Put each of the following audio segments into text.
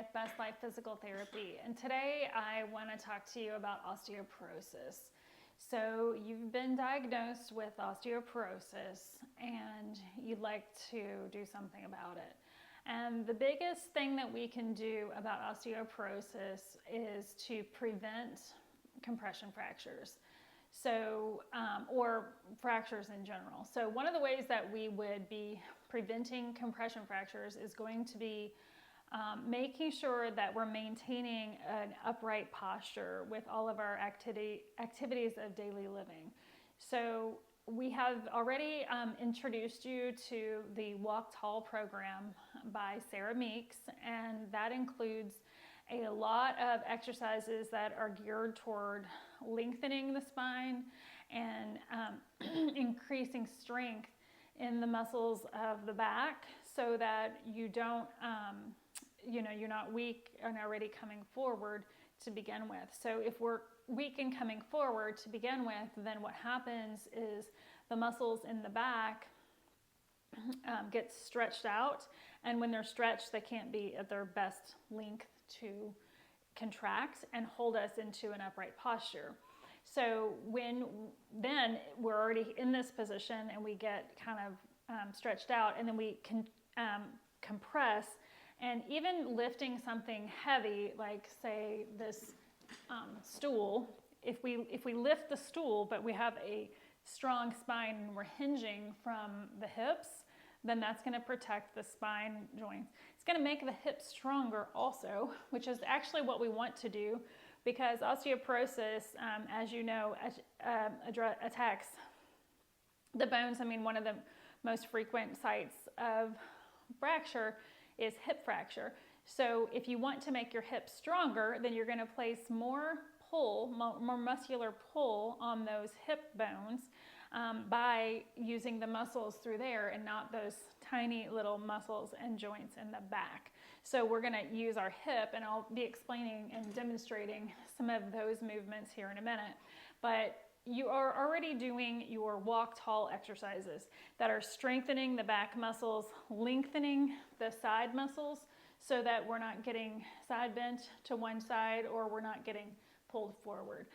with Best Life Physical Therapy, and today I want to talk to you about osteoporosis. So you've been diagnosed with osteoporosis and you'd like to do something about it. And the biggest thing that we can do about osteoporosis is to prevent compression fractures. So, or fractures in general. So one of the ways that we would be preventing compression fractures is going to be making sure that we're maintaining an upright posture with all of our activities of daily living. So we have already introduced you to the Walk Tall program by Sara Meeks, and that includes a lot of exercises that are geared toward lengthening the spine and increasing strength in the muscles of the back so that you don't, you're not weak and already coming forward to begin with. So if we're weak and coming forward to begin with, then what happens is the muscles in the back get stretched out, and when they're stretched, they can't be at their best length to contract and hold us into an upright posture. So then we're already in this position and we get kind of stretched out, and then we can compress, and even lifting something heavy like say this stool, if we lift the stool but we have a strong spine and we're hinging from the hips, then that's going to protect the spine joints. It's going to make the hips stronger also, which is actually what we want to do, because osteoporosis, as you know, attacks the bones. I mean, one of the most frequent sites of fracture is hip fracture. So if you want to make your hips stronger, then you're going to place more pull, more muscular pull on those hip bones by using the muscles through there and not those tiny little muscles and joints in the back. So we're going to use our hip, and I'll be explaining and demonstrating some of those movements here in a minute. But you are already doing your walk tall exercises that are strengthening the back muscles, lengthening the side muscles so that we're not getting side bent to one side or we're not getting pulled forward.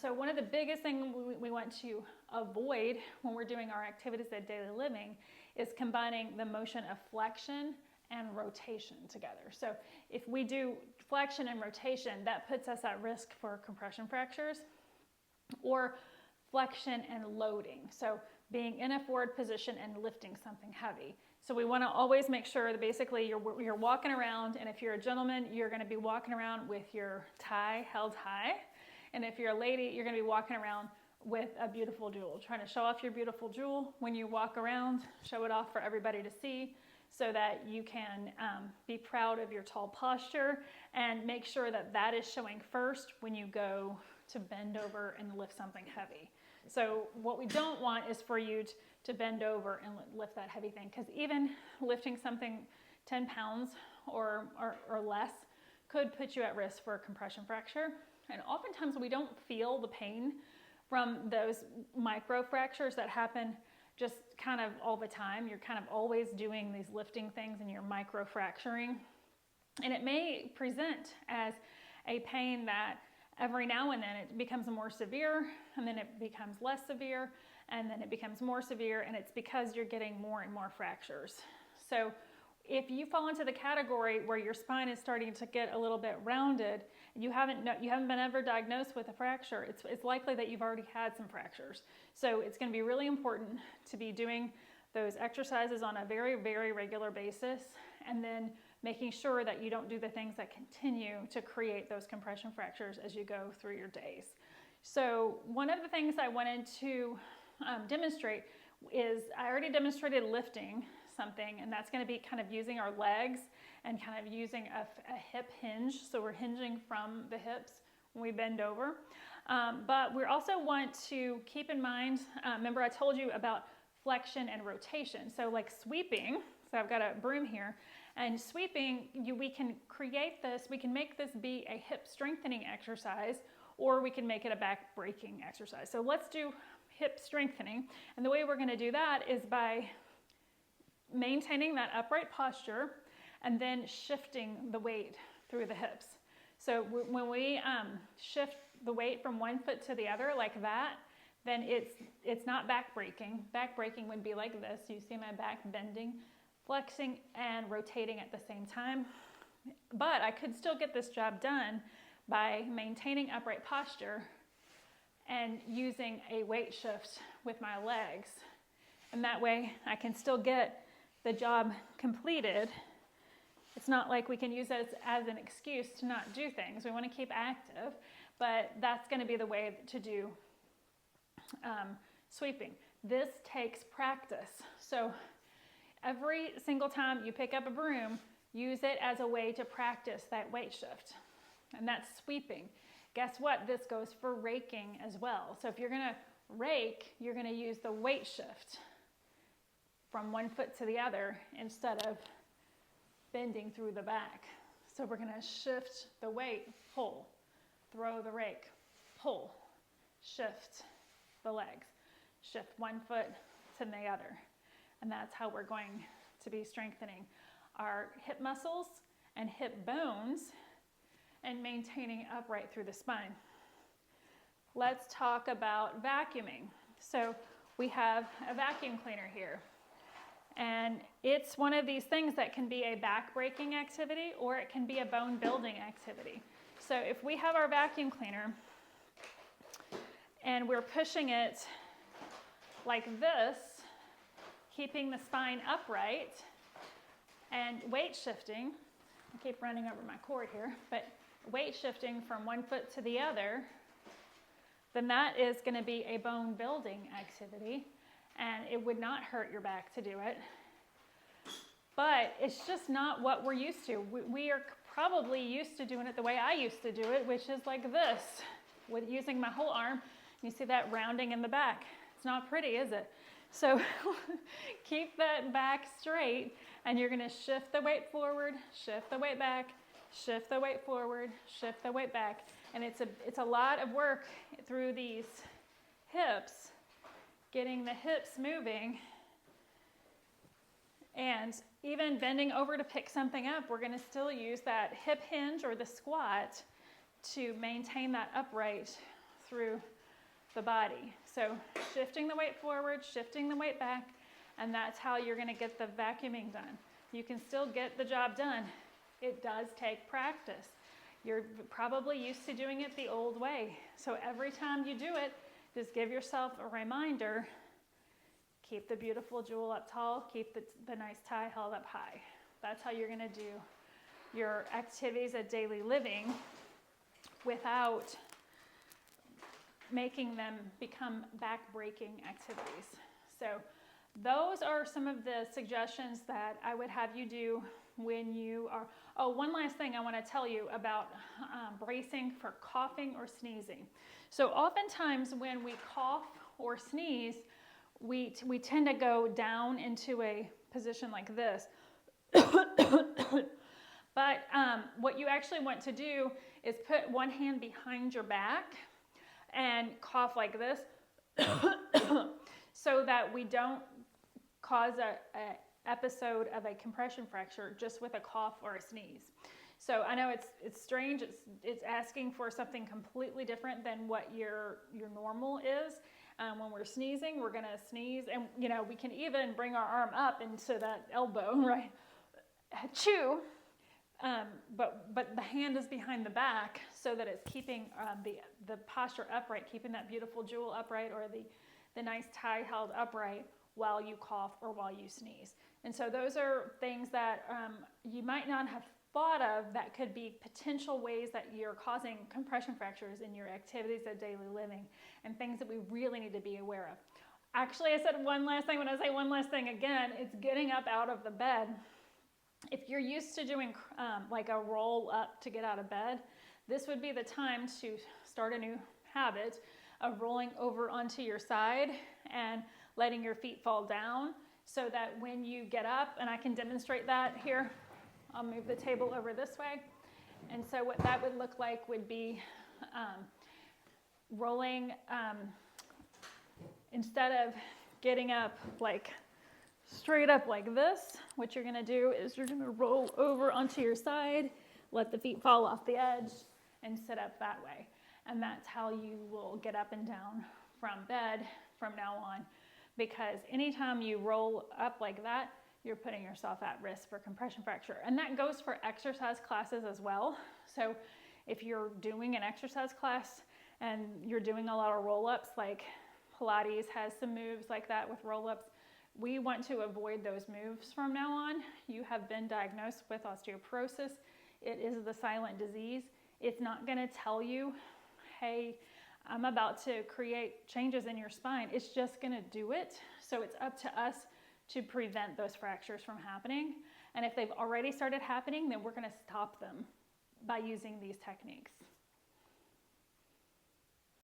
So one of the biggest things we want to avoid when we're doing our activities of daily living is combining the motion of flexion and rotation together. So if we do flexion and rotation, that puts us at risk for compression fractures, or flexion and loading. So being in a forward position and lifting something heavy. So we want to always make sure that basically you're walking around, and if you're a gentleman, you're going to be walking around with your tie held high. And if you're a lady, you're going to be walking around with a beautiful jewel, trying to show off your beautiful jewel when you walk around, show it off for everybody to see so that you can be proud of your tall posture, and make sure that that is showing first when you go to bend over and lift something heavy. So what we don't want is for you to bend over and lift that heavy thing, because even lifting something 10 pounds or less could put you at risk for a compression fracture. And oftentimes we don't feel the pain from those micro fractures that happen just kind of all the time. You're kind of always doing these lifting things and you're micro fracturing. And it may present as a pain that every now and then it becomes more severe, and then it becomes less severe, and then it becomes more severe, and it's because you're getting more and more fractures. So if you fall into the category where your spine is starting to get a little bit rounded, and you haven't been ever diagnosed with a fracture, it's likely that you've already had some fractures. So it's going to be really important to be doing those exercises on a very, very regular basis, and then making sure that you don't do the things that continue to create those compression fractures as you go through your days. So one of the things I wanted to demonstrate is, I already demonstrated lifting something, and that's going to be kind of using our legs and kind of using a hip hinge. So we're hinging from the hips when we bend over. But we also want to keep in mind, remember I told you about flexion and rotation. So like sweeping, so I've got a broom here, and sweeping, we can create this, we can make this be a hip strengthening exercise, or we can make it a back breaking exercise. So let's do hip strengthening. And the way we're going to do that is by maintaining that upright posture and then shifting the weight through the hips. So when we shift the weight from one foot to the other like that, then it's not back breaking. Back breaking would be like this. You see my back bending, flexing, and rotating at the same time. But I could still get this job done by maintaining upright posture and using a weight shift with my legs. And that way I can still get the job completed. It's not like we can use it as an excuse to not do things. We want to keep active, but that's going to be the way to do sweeping. This takes practice. So every single time you pick up a broom, use it as a way to practice that weight shift. And that's sweeping. Guess what? This goes for raking as well. So if you're going to rake, you're going to use the weight shift from one foot to the other instead of bending through the back. So we're going to shift the weight, pull, throw the rake, pull, shift the legs, shift one foot to the other. And that's how we're going to be strengthening our hip muscles and hip bones and maintaining upright through the spine. Let's talk about vacuuming. So we have a vacuum cleaner here. And it's one of these things that can be a back-breaking activity or it can be a bone-building activity. So if we have our vacuum cleaner and we're pushing it like this, keeping the spine upright and weight shifting, I keep running over my cord here, but weight shifting from one foot to the other, then that is going to be a bone-building activity. And it would not hurt your back to do it. But it's just not what we're used to. We are probably used to doing it the way I used to do it, which is like this, with using my whole arm. You see that rounding in the back. It's not pretty, is it? So keep that back straight, and you're going to shift the weight forward, shift the weight back, shift the weight forward, shift the weight back. And it's a lot of work through these hips, getting the hips moving, and even bending over to pick something up, we're going to still use that hip hinge or the squat to maintain that upright through the body. So shifting the weight forward, shifting the weight back, and that's how you're going to get the vacuuming done. You can still get the job done. It does take practice. You're probably used to doing it the old way. So every time you do it, just give yourself a reminder, keep the beautiful jewel up tall, keep the nice tie held up high. That's how you're going to do your activities of daily living without making them become back-breaking activities. So those are some of the suggestions that I would have you do when you are... Oh, one last thing I want to tell you about bracing for coughing or sneezing. So oftentimes when we cough or sneeze, we tend to go down into a position like this. But what you actually want to do is put one hand behind your back and cough like this so that we don't cause a episode of a compression fracture just with a cough or a sneeze. So I know it's strange. It's asking for something completely different than what your normal is. When we're sneezing, we're going to sneeze, and we can even bring our arm up into that elbow, right? Chew. But the hand is behind the back so that it's keeping the posture upright, keeping that beautiful jewel upright or the nice tie held upright while you cough or while you sneeze. And so those are things that you might not have thought of that could be potential ways that you're causing compression fractures in your activities of daily living and things that we really need to be aware of. Actually, I said one last thing. When I say one last thing again, it's getting up out of the bed. If you're used to doing like a roll up to get out of bed, this would be the time to start a new habit of rolling over onto your side and letting your feet fall down so that when you get up, and I can demonstrate that here, I'll move the table over this way. And so what that would look like would be rolling, instead of getting up like straight up like this, what you're going to do is you're going to roll over onto your side let the feet fall off the edge and sit up that way. And that's how you will get up and down from bed from now on, because anytime you roll up like that, you're putting yourself at risk for compression fracture. And that goes for exercise classes as well. So if you're doing an exercise class and you're doing a lot of roll-ups, like Pilates has some moves like that with roll-ups, we want to avoid those moves from now on. You have been diagnosed with osteoporosis. It is the silent disease. It's not gonna tell you, hey, I'm about to create changes in your spine. It's just gonna do it. So it's up to us to prevent those fractures from happening. And if they've already started happening, then we're gonna stop them by using these techniques.